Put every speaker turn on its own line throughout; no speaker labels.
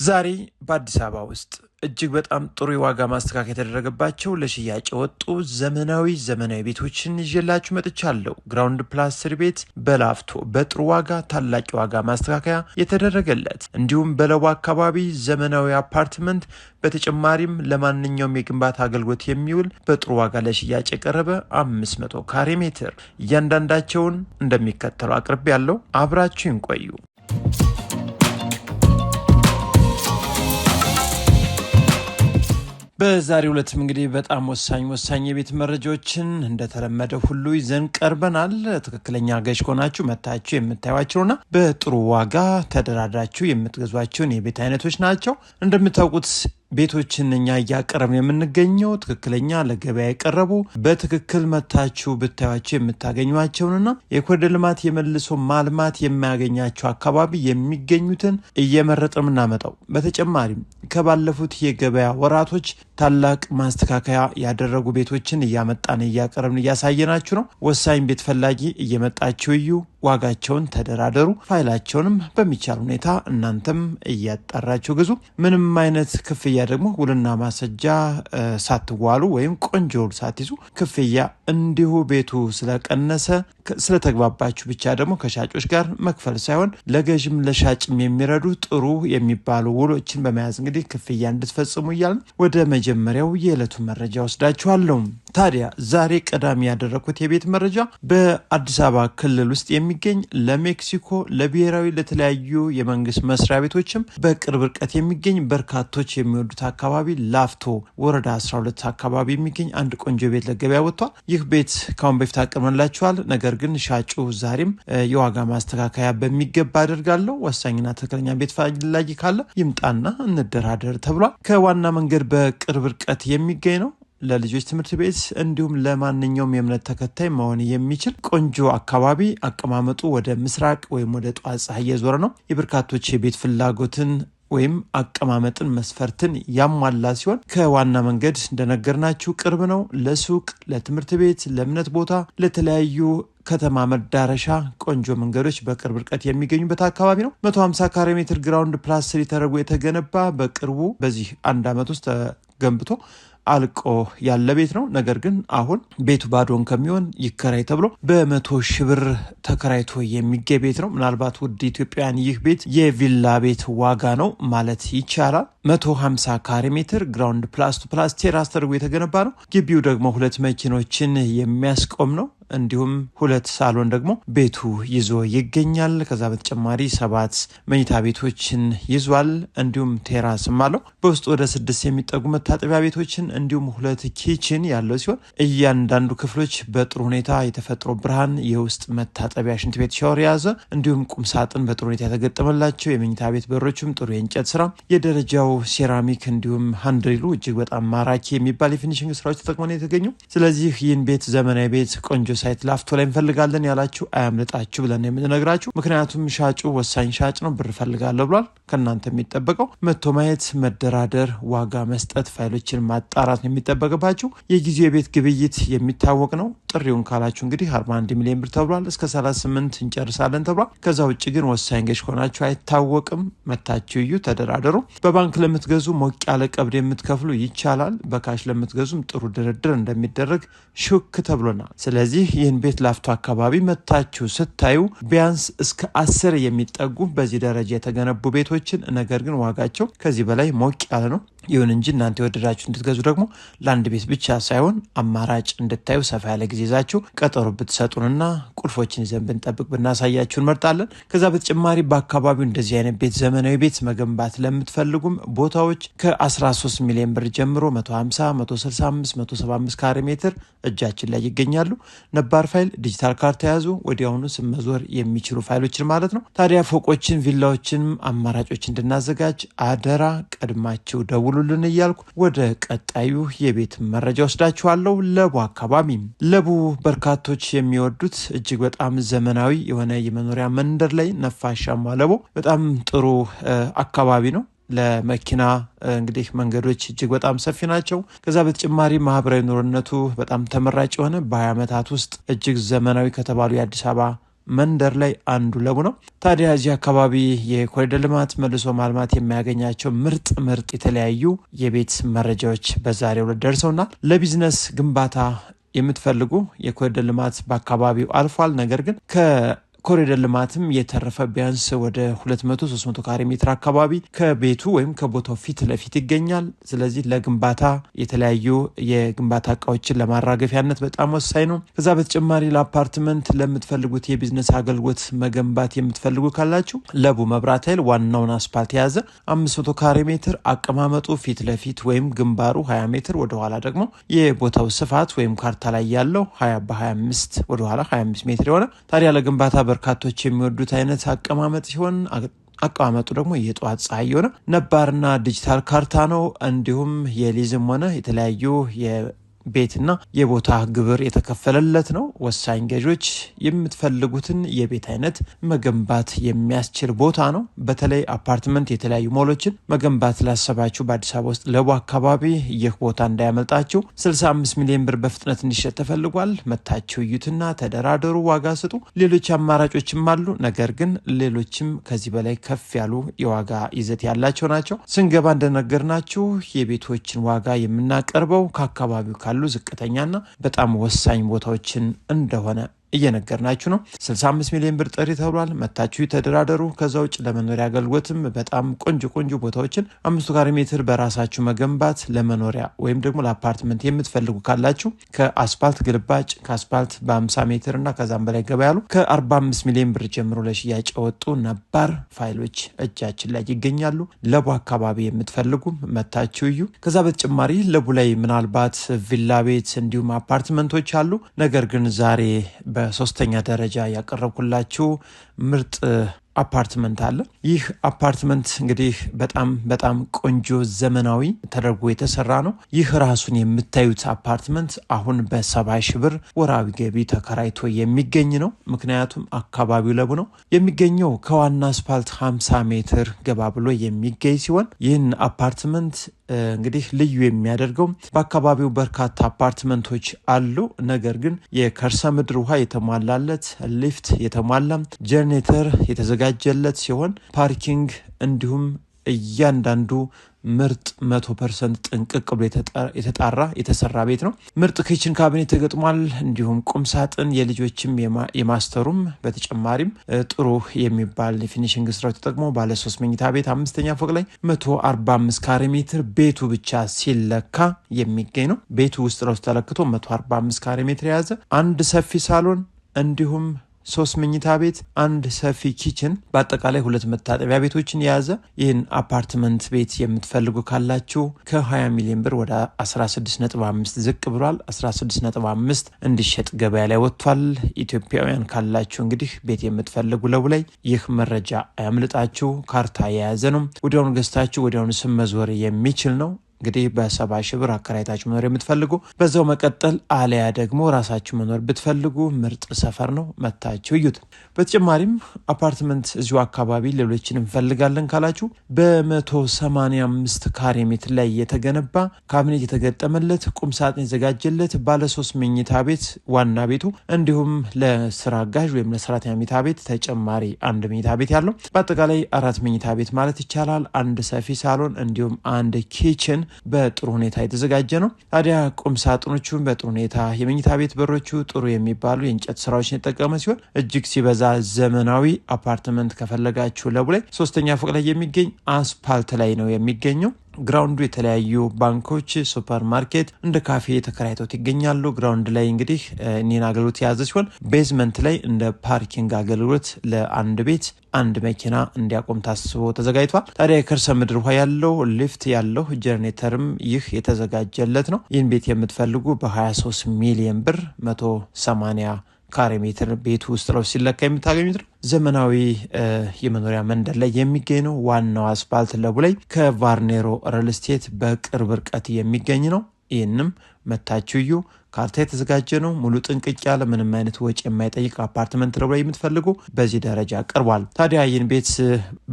ዛሬ በአዲስ አበባ ውስጥ እጅግ በጣም ጥሩ የዋጋ ማስተካከያ የተደረገባቸው ለሽያጭ የወጡ ዘመናዊ ቤቶችን ይዤላችሁ መጥቻለሁ። ግራውንድ ፕላስ 3 ቤት በላፍቶ በጥሩ ዋጋ ታላቅ የዋጋ ማስተካከያ የተደረገለት፣ እንዲሁም በለቡ አካባቢ ዘመናዊ አፓርትመንት፣ በተጨማሪም ለማንኛውም የግንባታ አገልግሎት የሚውል በጥሩ ዋጋ ለሽያጭ የቀረበ 500 ካሬ ሜትር እያንዳንዳቸውን እንደሚከተለው አቅርቤያለሁ። አብራችሁን ቆዩ። በዛሬው ዕለትም እንግዲህ በጣም ወሳኝ የቤት መረጃዎችን እንደተለመደ ሁሉ ይዘን ቀርበናል። ትክክለኛ ገዥ ከሆናችሁ መታችሁ የምታዩዋቸውና በጥሩ ዋጋ ተደራድራችሁ የምትገዟቸውን የቤት አይነቶች ናቸው። እንደምታውቁት ቤቶችን እኛ እያቀረብን የምንገኘው ትክክለኛ ለገበያ የቀረቡ በትክክል መታችሁ ብታዩዋቸው የምታገኟቸውንና የኮሪደር ልማት የመልሶ ማልማት የማያገኛቸው አካባቢ የሚገኙትን እየመረጥን የምናመጣው። በተጨማሪም ከባለፉት የገበያ ወራቶች ታላቅ ማስተካከያ ያደረጉ ቤቶችን እያመጣን እያቀረብን እያሳየናችሁ ነው። ወሳኝ ቤት ፈላጊ እየመጣችሁ እዩ፣ ዋጋቸውን ተደራደሩ፣ ፋይላቸውንም በሚቻል ሁኔታ እናንተም እያጣራችሁ ግዙ። ምንም አይነት ክፍያ ደግሞ ውልና ማስረጃ ሳትዋሉ ወይም ቆንጆ ውል ሳትይዙ ክፍያ እንዲሁ ቤቱ ስለቀነሰ ስለተግባባችሁ ብቻ ደግሞ ከሻጮች ጋር መክፈል ሳይሆን ለገዥም ለሻጭም የሚረዱ ጥሩ የሚባሉ ውሎችን በመያዝ እንግዲህ ክፍያ እንድትፈጽሙ እያልን ወደ መጀመሪያው የዕለቱ መረጃ ወስዳችኋለሁ። ታዲያ ዛሬ ቀዳሚ ያደረኩት የቤት መረጃ በአዲስ አበባ ክልል ውስጥ የሚገኝ ለሜክሲኮ ለብሔራዊ ለተለያዩ የመንግስት መስሪያ ቤቶችም በቅርብ ርቀት የሚገኝ በርካቶች የሚወዱት አካባቢ ላፍቶ ወረዳ 12 አካባቢ የሚገኝ አንድ ቆንጆ ቤት ለገበያ ወጥቷል። ይህ ቤት ካሁን በፊት አቅርበንላችኋል። ነገር ግን ሻጩ ዛሬም የዋጋ ማስተካከያ በሚገባ አደርጋለሁ፣ ወሳኝና ትክክለኛ ቤት ፈላጊ ካለ ይምጣና እንደራደር ተብሏል። ከዋና መንገድ በቅርብ ርቀት የሚገኝ ነው። ለልጆች ትምህርት ቤት እንዲሁም ለማንኛውም የእምነት ተከታይ መሆን የሚችል ቆንጆ አካባቢ፣ አቀማመጡ ወደ ምስራቅ ወይም ወደ ጠዋት ፀሐይ እየዞረ ነው። የበርካቶች የቤት ፍላጎትን ወይም አቀማመጥን መስፈርትን ያሟላ ሲሆን ከዋና መንገድ እንደነገርናችሁ ቅርብ ነው። ለሱቅ፣ ለትምህርት ቤት፣ ለእምነት ቦታ፣ ለተለያዩ ከተማ መዳረሻ ቆንጆ መንገዶች በቅርብ ርቀት የሚገኙበት አካባቢ ነው። 150 ካሬ ሜትር ግራውንድ ፕላስ 3 ተደርጎ የተገነባ በቅርቡ በዚህ አንድ ዓመት ውስጥ ተገንብቶ አልቆ ያለ ቤት ነው። ነገር ግን አሁን ቤቱ ባዶን ከሚሆን ይከራይ ተብሎ በ100 ሺህ ብር ተከራይቶ የሚገኝ ቤት ነው። ምናልባት ውድ ኢትዮጵያውያን ይህ ቤት የቪላ ቤት ዋጋ ነው ማለት ይቻላል። 150 ካሬ ሜትር ግራውንድ ፕላስ 2 ፕላስ ቴራስ ተደርጎ የተገነባ ነው። ግቢው ደግሞ 2 መኪኖችን የሚያስቆም ነው። እንዲሁም 2 ሳሎን ደግሞ ቤቱ ይዞ ይገኛል። ከዛ በተጨማሪ 7 መኝታ ቤቶችን ይዟል። እንዲሁም ቴራስም አለው። በውስጡ ወደ 6 የሚጠጉ መታጠቢያ ቤቶችን እንዲሁም 2 ኪችን ያለው ሲሆን እያንዳንዱ ክፍሎች በጥሩ ሁኔታ የተፈጥሮ ብርሃን፣ የውስጥ መታጠቢያ፣ ሽንት ቤት፣ ሻወር የያዘ እንዲሁም ቁም ሳጥን በጥሩ ሁኔታ የተገጠመላቸው፣ የመኝታ ቤት በሮችም ጥሩ የእንጨት ስራ፣ የደረጃው ሴራሚክ እንዲሁም ሃንድሪሉ እጅግ በጣም ማራኪ የሚባል የፊኒሽንግ ስራዎች ተጠቅመው የተገኙ። ስለዚህ ይህን ቤት ዘመናዊ ቤት ቆንጆ ሳይት ላፍቶ ላይ እንፈልጋለን ያላችሁ አያምልጣችሁ ብለን የምንነግራችሁ። ምክንያቱም ሻጩ ወሳኝ ሻጭ ነው፣ ብር ፈልጋለሁ ብሏል። ከእናንተ የሚጠበቀው መቶ ማየት፣ መደራደር፣ ዋጋ መስጠት፣ ፋይሎችን ማጣራት ነው የሚጠበቅባችሁ። የጊዜው የቤት ግብይት የሚታወቅ ነው። ጥሪውን ካላችሁ እንግዲህ 41 ሚሊዮን ብር ተብሏል። እስከ 38 እንጨርሳለን ተብሏል። ከዛ ውጭ ግን ወሳኝ ገዥ ከሆናችሁ አይታወቅም። መታችሁ እዩ፣ ተደራደሩ። በባንክ ለምትገዙ ሞቅ ያለ ቀብድ የምትከፍሉ ይቻላል። በካሽ ለምትገዙም ጥሩ ድርድር እንደሚደረግ ሹክ ተብሎናል። ስለዚህ ይህን ቤት ላፍቶ አካባቢ መታችሁ ስታዩ ቢያንስ እስከ 10 የሚጠጉ በዚህ ደረጃ የተገነቡ ቤቶችን፣ ነገር ግን ዋጋቸው ከዚህ በላይ ሞቅ ያለ ነው። ይሁን እንጂ እናንተ የወደዳችሁ እንድትገዙ ደግሞ ለአንድ ቤት ብቻ ሳይሆን አማራጭ እንድታዩ ሰፋ ያለ ጊዜ ይዛችሁ ቀጠሮ ብትሰጡንና ቁልፎችን ይዘን ብንጠብቅ ብናሳያችሁ እንመርጣለን። ከዛ በተጨማሪ በአካባቢው እንደዚህ አይነት ቤት ዘመናዊ ቤት መገንባት ለምትፈልጉም ቦታዎች ከ13 ሚሊዮን ብር ጀምሮ 150፣ 165፣ 175 ካሬ ሜትር እጃችን ላይ ይገኛሉ። ነባር ፋይል ዲጂታል ካርታ ያዙ፣ ወዲያውኑ ስም መዞር የሚችሉ ፋይሎችን ማለት ነው። ታዲያ ፎቆችን፣ ቪላዎችንም አማራጮች እንድናዘጋጅ አደራ ቀድማችሁ ደውሉልን እያልኩ ወደ ቀጣዩ የቤት መረጃ ወስዳችኋለሁ። ለቡ አካባቢ ለቡ በርካቶች የሚወዱት እጅግ በጣም ዘመናዊ የሆነ የመኖሪያ መንደር ላይ ነፋሻማ ለቡ በጣም ጥሩ አካባቢ ነው። ለመኪና እንግዲህ መንገዶች እጅግ በጣም ሰፊ ናቸው። ከዛ በተጨማሪ ማህበራዊ ኑሮነቱ በጣም ተመራጭ የሆነ በ20 ዓመታት ውስጥ እጅግ ዘመናዊ ከተባሉ የአዲስ አበባ መንደር ላይ አንዱ ለቡ ነው። ታዲያ እዚህ አካባቢ የኮሪደር ልማት መልሶ ማልማት የሚያገኛቸው ምርጥ የተለያዩ የቤት መረጃዎች በዛሬው ዕለት ደርሰውናል። ለቢዝነስ ግንባታ የምትፈልጉ የኮሪደር ልማት በአካባቢው አልፏል። ነገር ግን ኮሪደር ልማትም የተረፈ ቢያንስ ወደ 200-300 ካሬ ሜትር አካባቢ ከቤቱ ወይም ከቦታው ፊት ለፊት ይገኛል። ስለዚህ ለግንባታ የተለያዩ የግንባታ እቃዎችን ለማራገፊያነት በጣም ወሳኝ ነው። ከዛ በተጨማሪ ለአፓርትመንት ለምትፈልጉት የቢዝነስ አገልግሎት መገንባት የምትፈልጉ ካላችሁ ለቡ መብራት ኃይል ዋናውን አስፓልት የያዘ 500 ካሬ ሜትር አቀማመጡ ፊት ለፊት ወይም ግንባሩ 20 ሜትር ወደኋላ ደግሞ የቦታው ስፋት ወይም ካርታ ላይ ያለው 20 በ25 ወደኋላ 25 ሜትር የሆነ ታዲያ ለግንባታ በርካቶች የሚወዱት አይነት አቀማመጥ ሲሆን አቀማመጡ ደግሞ የጧት ፀሐይ የሆነ ነባርና ዲጂታል ካርታ ነው። እንዲሁም የሊዝም ሆነ የተለያዩ ቤትና የቦታ ግብር የተከፈለለት ነው። ወሳኝ ገዦች የምትፈልጉትን የቤት አይነት መገንባት የሚያስችል ቦታ ነው። በተለይ አፓርትመንት የተለያዩ ሞሎችን መገንባት ላሰባችሁ በአዲስ አበባ ውስጥ ለቡ አካባቢ ይህ ቦታ እንዳያመልጣችሁ። 65 ሚሊዮን ብር በፍጥነት እንዲሸጥ ተፈልጓል። መታችሁ እዩትና ተደራደሩ፣ ዋጋ ስጡ። ሌሎች አማራጮችም አሉ። ነገር ግን ሌሎችም ከዚህ በላይ ከፍ ያሉ የዋጋ ይዘት ያላቸው ናቸው። ስንገባ እንደነገርናችሁ የቤቶችን ዋጋ የምናቀርበው ከአካባቢው ካሉ ዝቅተኛና በጣም ወሳኝ ቦታዎችን እንደሆነ እየነገርናችሁ ነው። 65 ሚሊዮን ብር ጥሪ ተብሏል። መታችሁ ተደራደሩ። ከዛ ውጭ ለመኖሪያ አገልግሎትም በጣም ቆንጆ ቦታዎችን 5 ካሬ ሜትር በራሳችሁ መገንባት ለመኖሪያ ወይም ደግሞ ለአፓርትመንት የምትፈልጉ ካላችሁ ከአስፓልት ግልባጭ ከአስፓልት በ50 ሜትር እና ከዛም በላይ ገባ ያሉ ከ45 ሚሊዮን ብር ጀምሮ ለሽያጭ የወጡ ነባር ፋይሎች እጃችን ላይ ይገኛሉ። ለቡ አካባቢ የምትፈልጉ መታችሁ እዩ። ከዛ በተጨማሪ ለቡ ላይ ምናልባት ቪላ ቤት እንዲሁም አፓርትመንቶች አሉ። ነገር ግን ዛሬ በሶስተኛ ደረጃ ያቀረብኩላችሁ ምርጥ አፓርትመንት አለ። ይህ አፓርትመንት እንግዲህ በጣም ቆንጆ ዘመናዊ ተደርጎ የተሰራ ነው። ይህ ራሱን የምታዩት አፓርትመንት አሁን በ70 ሺህ ብር ወራዊ ገቢ ተከራይቶ የሚገኝ ነው። ምክንያቱም አካባቢው ለቡ ነው የሚገኘው። ከዋና አስፓልት 50 ሜትር ገባ ብሎ የሚገኝ ሲሆን ይህን አፓርትመንት እንግዲህ ልዩ የሚያደርገው በአካባቢው በርካታ አፓርትመንቶች አሉ። ነገር ግን የከርሰ ምድር ውሃ የተሟላለት፣ ሊፍት የተሟላ፣ ጀነሬተር የተዘጋጀለት ሲሆን ፓርኪንግ እንዲሁም እያንዳንዱ ምርጥ 100% ጥንቅቅ ብሎ የተጣራ የተሰራ ቤት ነው። ምርጥ ኪችን ካቢኔት ተገጥሟል። እንዲሁም ቁም ሳጥን የልጆችም የማስተሩም በተጨማሪም ጥሩ የሚባል ፊኒሽንግ ስራው ተጠቅሞ ባለ 3 መኝታ ቤት 5ኛ ፎቅ ላይ 145 ካሬ ሜትር ቤቱ ብቻ ሲለካ የሚገኝ ነው። ቤቱ ውስጥ ነው ተለክቶ 145 ካሬ ሜትር የያዘ አንድ ሰፊ ሳሎን እንዲሁም 3 መኝታ ቤት፣ አንድ ሰፊ ኪችን በአጠቃላይ 2 መታጠቢያ ቤቶችን የያዘ ይህን አፓርትመንት ቤት የምትፈልጉ ካላችሁ ከ20 ሚሊዮን ብር ወደ 16.5 ዝቅ ብሏል። 16.5 እንዲሸጥ ገበያ ላይ ወጥቷል። ኢትዮጵያውያን ካላችሁ እንግዲህ ቤት የምትፈልጉ ለቡ ላይ ይህ መረጃ አያምልጣችሁ። ካርታ የያዘ ነው። ወዲያውኑ ገዝታችሁ ወዲያውኑ ስም መዞር የሚችል ነው። እንግዲህ በ70 ሺህ ብር አከራይታችሁ መኖር የምትፈልጉ በዛው መቀጠል አለያ ደግሞ ራሳችሁ መኖር ብትፈልጉ ምርጥ ሰፈር ነው። መታችሁ እዩት። በተጨማሪም አፓርትመንት እዚሁ አካባቢ ሌሎችን እንፈልጋለን ካላችሁ በ185 ካሬ ሜትር ላይ የተገነባ ካቢኔት የተገጠመለት ቁም ሳጥን የተዘጋጀለት ባለ 3 መኝታ ቤት ዋና ቤቱ እንዲሁም ለስራ አጋዥ ወይም ለሰራተኛ መኝታ ቤት ተጨማሪ 1 መኝታ ቤት ያለው በአጠቃላይ 4 መኝታ ቤት ማለት ይቻላል። አንድ ሰፊ ሳሎን እንዲሁም አንድ ኪችን በጥሩ ሁኔታ የተዘጋጀ ነው። ታዲያ ቁም ሳጥኖቹን በጥሩ ሁኔታ የመኝታ ቤት በሮቹ ጥሩ የሚባሉ የእንጨት ስራዎችን የተጠቀመ ሲሆን እጅግ ሲበዛ ዘመናዊ አፓርትመንት ከፈለጋችሁ ለቡ ላይ 3ኛ ፎቅ ላይ የሚገኝ አስፓልት ላይ ነው የሚገኘው። ግራውንዱ የተለያዩ ባንኮች፣ ሱፐር ማርኬት እንደ ካፌ ተከራይተው ይገኛሉ። ግራውንድ ላይ እንግዲህ እኒን አገልግሎት የያዘ ሲሆን ቤዝመንት ላይ እንደ ፓርኪንግ አገልግሎት ለአንድ ቤት አንድ መኪና እንዲያቆም ታስቦ ተዘጋጅቷል። ታዲያ የከርሰ ምድር ውሃ ያለው ሊፍት ያለው ጀነሬተርም ይህ የተዘጋጀለት ነው። ይህን ቤት የምትፈልጉ በ23 ሚሊዮን ብር 180 ካሬ ሜትር ቤቱ ውስጥ ነው ሲለካ የምታገኙት ነው። ዘመናዊ የመኖሪያ መንደር ላይ የሚገኝ ነው። ዋናው አስፓልት ለቡ ላይ ከቫርኔሮ ሪል ስቴት በቅርብ ርቀት የሚገኝ ነው። ይህንም መታችዩ ካርታ የተዘጋጀ ነው። ሙሉ ጥንቅቅ ያለ ምንም አይነት ወጪ የማይጠይቅ አፓርትመንት ነው የምትፈልጉ በዚህ ደረጃ ቀርቧል። ታዲያ ይህን ቤት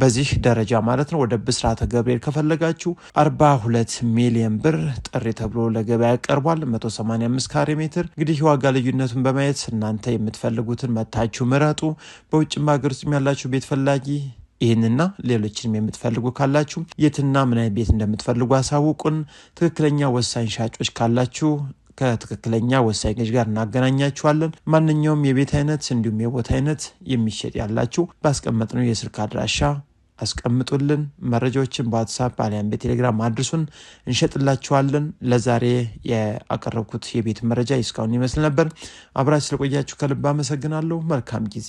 በዚህ ደረጃ ማለት ነው ወደ ብስራተ ገብርኤል ከፈለጋችሁ 42 ሚሊዮን ብር ጥሪ ተብሎ ለገበያ ቀርቧል። 185 ካሬ ሜትር። እንግዲህ የዋጋ ልዩነቱን በማየት እናንተ የምትፈልጉትን መታችሁ ምረጡ። በውጭም ሀገር ውስጥ ያላችሁ ቤት ፈላጊ ይህንና ሌሎችንም የምትፈልጉ ካላችሁ የትና ምን አይነት ቤት እንደምትፈልጉ አሳውቁን። ትክክለኛ ወሳኝ ሻጮች ካላችሁ ከትክክለኛ ወሳኝ ገዥ ጋር እናገናኛችኋለን። ማንኛውም የቤት አይነት እንዲሁም የቦታ አይነት የሚሸጥ ያላችሁ ባስቀመጥነው የስልክ አድራሻ አስቀምጡልን። መረጃዎችን በዋትስአፕ አሊያም በቴሌግራም አድርሱን፣ እንሸጥላችኋለን። ለዛሬ ያቀረብኩት የቤት መረጃ እስካሁን ይመስል ነበር። አብራችሁ ስለቆያችሁ ከልብ አመሰግናለሁ። መልካም ጊዜ